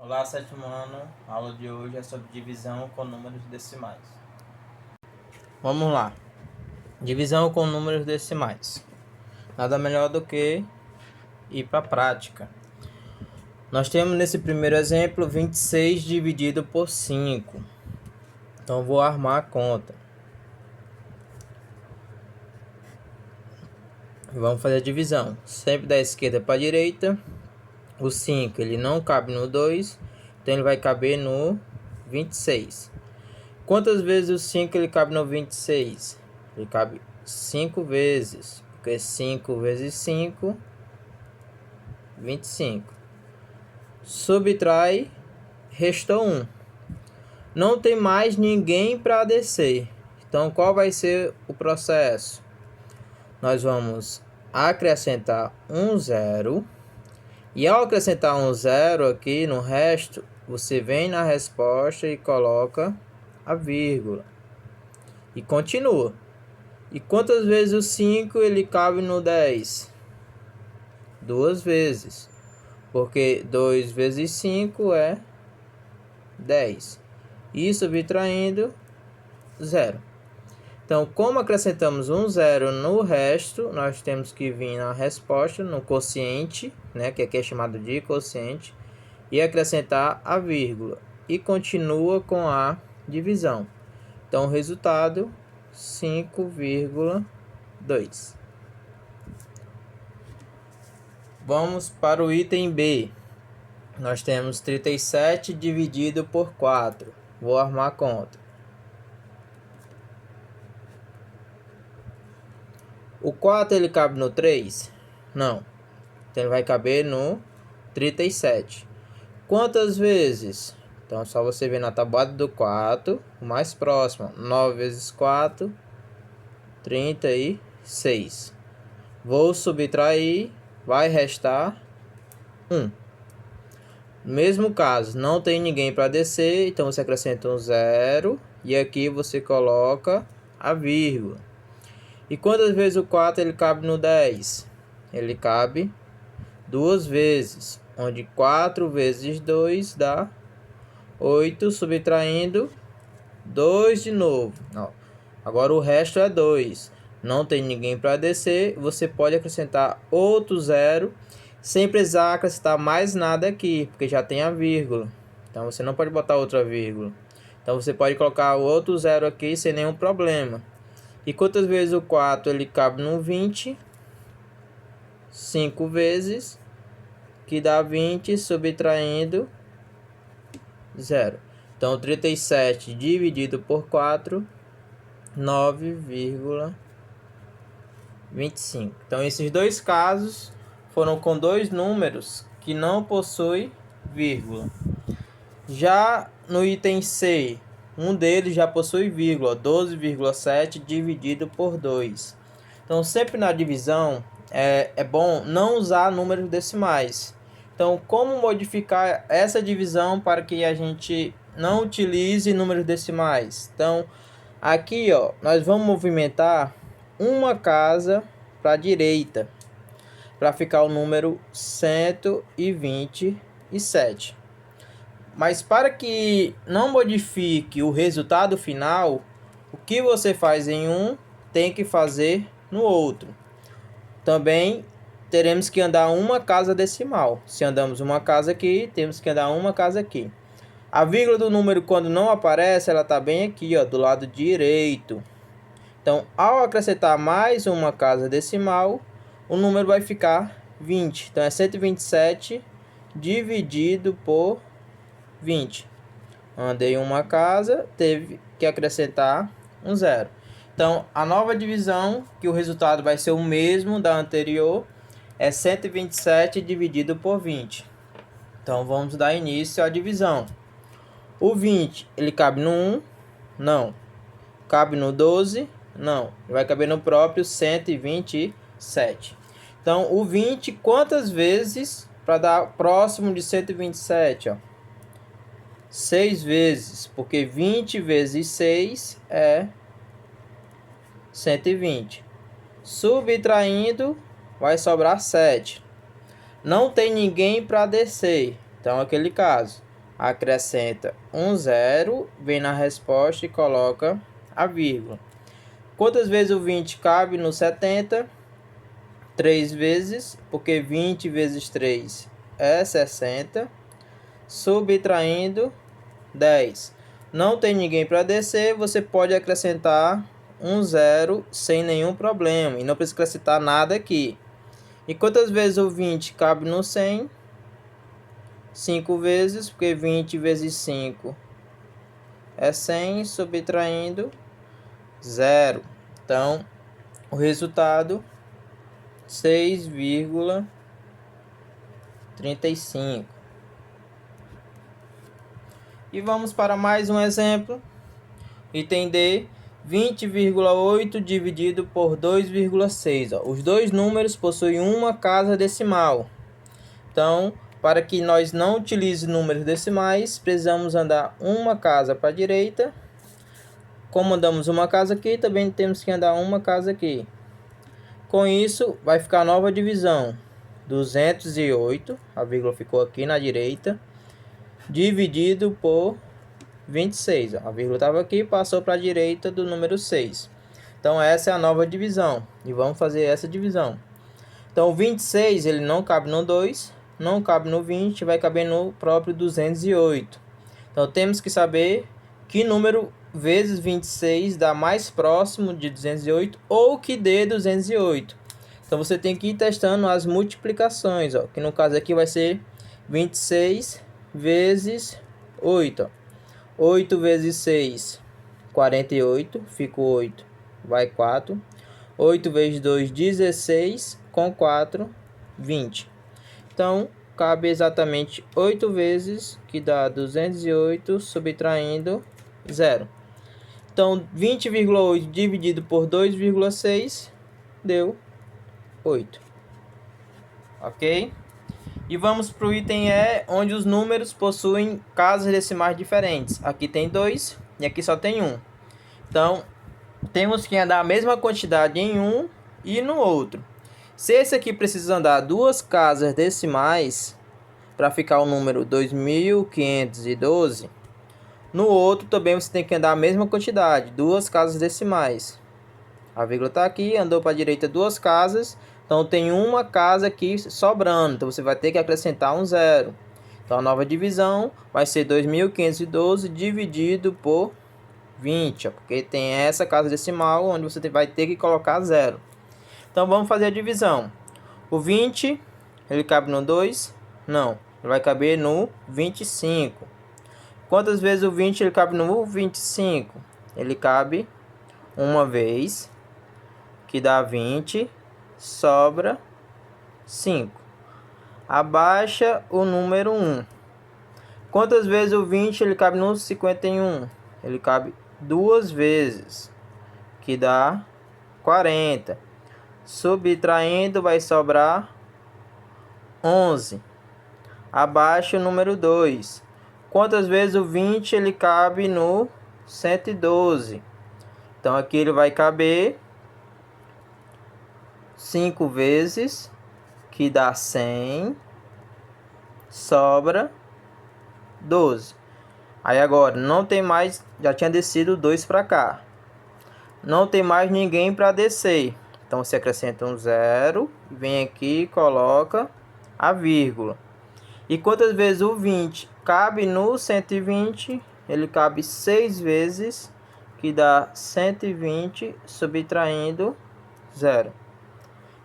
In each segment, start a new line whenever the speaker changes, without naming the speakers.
Olá, sétimo ano. A aula de hoje é sobre divisão com números decimais. Vamos lá. Divisão com números decimais. Nada melhor do que ir para a prática. Nós temos nesse primeiro exemplo 26 dividido por 5. Então vou armar a conta. Vamos fazer a divisão. Sempre da esquerda para a direita. O 5 ele não cabe no 2, então ele vai caber no 26. Quantas vezes o 5 ele cabe no 26? Ele cabe 5 vezes, porque 5 vezes 5, 25. Subtrai, restou 1. Não tem mais ninguém para descer. Então, qual vai ser o processo? Nós vamos acrescentar um zero. E ao acrescentar um zero aqui no resto, você vem na resposta e coloca a vírgula. E continua. E quantas vezes o 5 ele cabe no 10? 2 vezes. Porque 2 vezes 5 é 10. E subtraindo, 0. Então, como acrescentamos um zero no resto, nós temos que vir na resposta, no quociente, né, que aqui é chamado de quociente, e acrescentar a vírgula. E continua com a divisão. Então, o resultado, 5,2. Vamos para o item B. Nós temos 37 dividido por 4. Vou armar a conta. O 4 ele cabe no 3? Não. Então ele vai caber no 37. Quantas vezes? Então é só você ver na tabuada do 4, o mais próximo. 9 vezes 4, 36. Vou subtrair, vai restar 1. No mesmo caso, não tem ninguém para descer, então você acrescenta um zero e aqui você coloca a vírgula. E quantas vezes o 4 ele cabe no 10? Ele cabe 2 vezes, onde 4 vezes 2 dá 8, subtraindo 2 de novo. Não. Agora o resto é 2. Não tem ninguém para descer, você pode acrescentar outro zero, sem precisar acrescentar mais nada aqui, porque já tem a vírgula. Então você não pode botar outra vírgula. Então você pode colocar outro zero aqui sem nenhum problema. E quantas vezes o 4 ele cabe no 20? 5 vezes, que dá 20, subtraindo 0. Então, 37 dividido por 4, 9,25. Então, esses dois casos foram com dois números que não possuem vírgula. Já no item C, um deles já possui vírgula, 12,7 dividido por 2. Então, sempre na divisão, é bom não usar números decimais. Então, como modificar essa divisão para que a gente não utilize números decimais? Então, aqui ó, nós vamos movimentar uma casa para a direita, para ficar o número 127. Mas para que não modifique o resultado final, o que você faz em um, tem que fazer no outro. Também teremos que andar uma casa decimal. Se andamos uma casa aqui, temos que andar uma casa aqui. A vírgula do número, quando não aparece, ela está bem aqui, ó, do lado direito. Então, ao acrescentar mais uma casa decimal, o número vai ficar 20. Então, é 127 dividido por 20. Andei uma casa, teve que acrescentar um zero. Então, a nova divisão, que o resultado vai ser o mesmo da anterior, é 127 dividido por 20. Então, vamos dar início à divisão. O 20, ele cabe no 1? Não. Cabe no 12? Não. Ele vai caber no próprio 127. Então, o 20, quantas vezes para dar próximo de 127? Ó? 6 vezes, porque 20 vezes 6 é 120. Subtraindo, vai sobrar 7. Não tem ninguém para descer. Então, aquele caso, acrescenta um zero, vem na resposta e coloca a vírgula. Quantas vezes o 20 cabe no 70? 3 vezes, porque 20 vezes 3 é 60, subtraindo 10. Não tem ninguém para descer, você pode acrescentar um zero sem nenhum problema, e não precisa acrescentar nada aqui. E quantas vezes o 20 cabe no 100? 5 vezes, porque 20 vezes 5 é 100, subtraindo 0. Então, o resultado 6,35. E vamos para mais um exemplo. Item D, 20,8 dividido por 2,6. Os dois números possuem uma casa decimal. Então, para que nós não utilize números decimais, precisamos andar uma casa para a direita. Como andamos uma casa aqui, também temos que andar uma casa aqui. Com isso, vai ficar a nova divisão. 208, a vírgula ficou aqui na direita, dividido por 26. A vírgula estava aqui, passou para a direita do número 6. Então, essa é a nova divisão. E vamos fazer essa divisão. Então, o 26, ele não cabe no 2, não cabe no 20, vai caber no próprio 208. Então, temos que saber que número vezes 26 dá mais próximo de 208 ou que dê 208. Então, você tem que ir testando as multiplicações, ó, que no caso aqui vai ser 26 vezes 8. Ó. 8 vezes 6, 48, fica 8, vai 4. 8 vezes 2, 16, com 4, 20. Então, cabe exatamente 8 vezes, que dá 208, subtraindo 0. Então, 20,8 dividido por 2,6 deu 8. Ok? E vamos para o item E, onde os números possuem casas decimais diferentes. Aqui tem 2 e aqui só tem 1. Então, temos que andar a mesma quantidade em um e no outro. Se esse aqui precisa andar duas casas decimais para ficar o número 2512, no outro também você tem que andar a mesma quantidade, duas casas decimais. A vírgula está aqui, andou para a direita duas casas, então tem uma casa aqui sobrando, então você vai ter que acrescentar um zero. Então a nova divisão vai ser 2512 dividido por 20, porque tem essa casa decimal onde você vai ter que colocar zero. Então vamos fazer a divisão. O 20, ele cabe no 2? Não, ele vai caber no 25. Quantas vezes o 20 ele cabe no 25? Ele cabe uma vez, que dá 20, sobra 5. Abaixa o número 1. Quantas vezes o 20 ele cabe no 51? Ele cabe duas vezes, que dá 40. Subtraindo vai sobrar 11. Abaixa o número 2. Quantas vezes o 20 ele cabe no 112? Então aqui ele vai caber 5 vezes, que dá 100, sobra 12. Aí agora não tem mais, já tinha descido 2 para cá. Não tem mais ninguém para descer. Então você acrescenta um zero, vem aqui e coloca a vírgula. E quantas vezes o 20 cabe no 120? Ele cabe 6 vezes, que dá 120, subtraindo 0.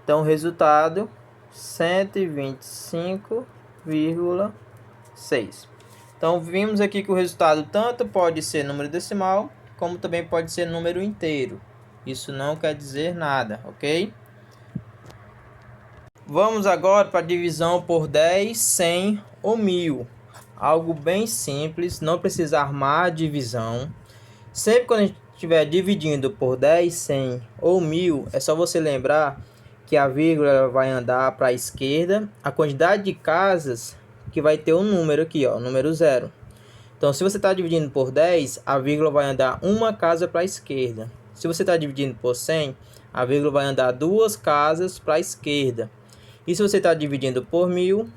Então o resultado 125,6. Então vimos aqui que o resultado tanto pode ser número decimal, como também pode ser número inteiro. Isso não quer dizer nada, ok? Vamos agora para a divisão por 10, 100 ou 1000. Algo bem simples, não precisa armar a divisão. Sempre quando a gente estiver dividindo por 10, 100 ou 1000, é só você lembrar que a vírgula vai andar para a esquerda. A quantidade de casas que vai ter um número aqui, ó, número 0. Então, se você está dividindo por 10, a vírgula vai andar uma casa para a esquerda. Se você está dividindo por 100, a vírgula vai andar duas casas para a esquerda. E se você está dividindo por 1000,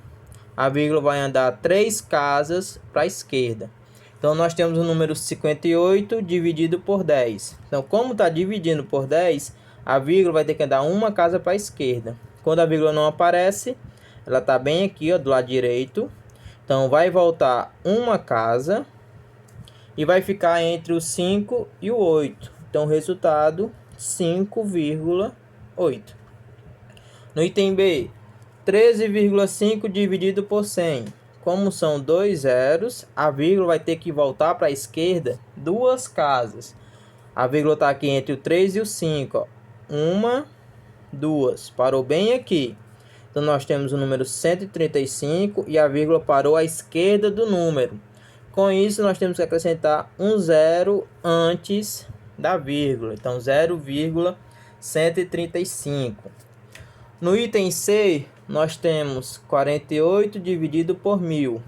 a vírgula vai andar 3 casas para a esquerda. Então, nós temos o número 58 dividido por 10. Então, como está dividindo por 10, a vírgula vai ter que andar uma casa para a esquerda. Quando a vírgula não aparece, ela está bem aqui, ó, do lado direito. Então, vai voltar uma casa e vai ficar entre o 5 e o 8. Então, o resultado, 5,8. No item B, 13,5 dividido por 100. Como são dois zeros, a vírgula vai ter que voltar para a esquerda duas casas. A vírgula está aqui entre o 3 e o 5. Ó. Uma, duas. Parou bem aqui. Então, nós temos o número 135 e a vírgula parou à esquerda do número. Com isso, nós temos que acrescentar um zero antes da vírgula. Então, 0,135. No item C, nós temos 48 dividido por 1000.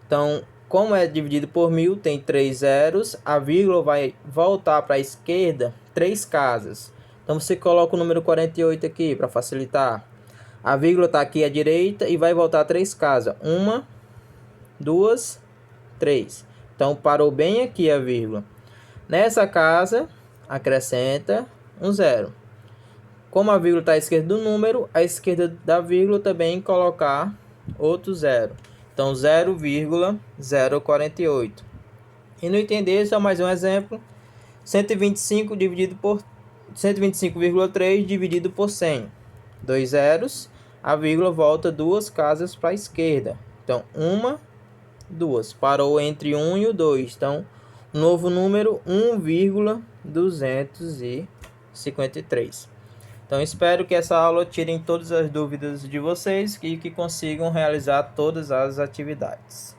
Então, como é dividido por 1000, tem 3 zeros. A vírgula vai voltar para a esquerda 3 casas. Então, você coloca o número 48 aqui para facilitar. A vírgula está aqui à direita e vai voltar 3 casas. 1, 2, 3. Então, parou bem aqui a vírgula. Nessa casa, acrescenta um zero. Como a vírgula está à esquerda do número, à esquerda da vírgula também colocar outro zero. Então, 0,048. E no item D, só mais um exemplo. 125,3 dividido por 100. Dois zeros. A vírgula volta duas casas para a esquerda. Então, uma, duas. Parou entre 1 e o 2. Então, novo número 1,253. Então, espero que essa aula tirem todas as dúvidas de vocês e que consigam realizar todas as atividades.